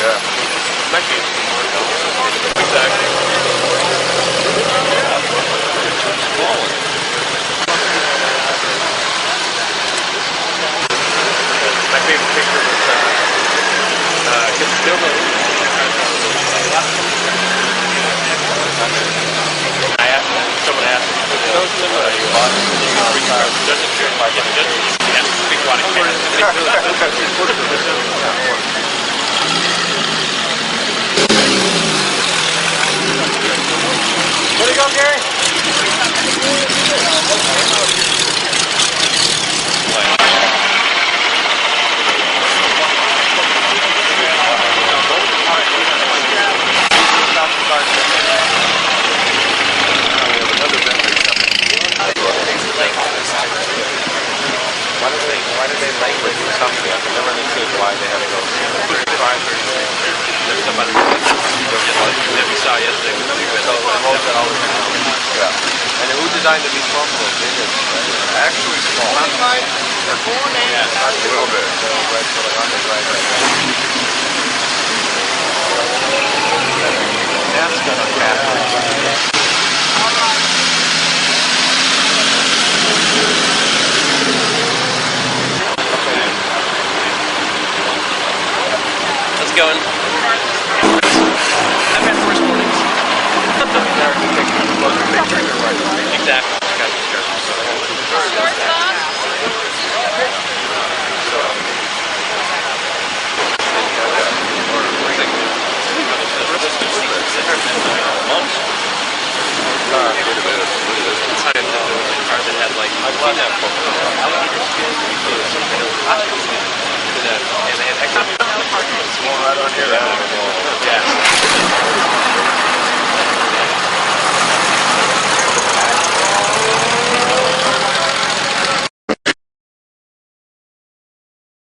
Yeah. Might be more exactly. My favorite picture was still someone asked me, those them or you bought just a shirt like just big body Where'd he go, Gary? Why did they language or something? I never understood why they have those. There's somebody that we saw yesterday. Yeah. And who designed the small clothes? They did. Actually small. They're born in. Yeah, a little bit. Right, so like on the right. That's gonna happen. Let's go in. I've had worse mornings. Exactly. That had like alligator skin, and they had extra right on here.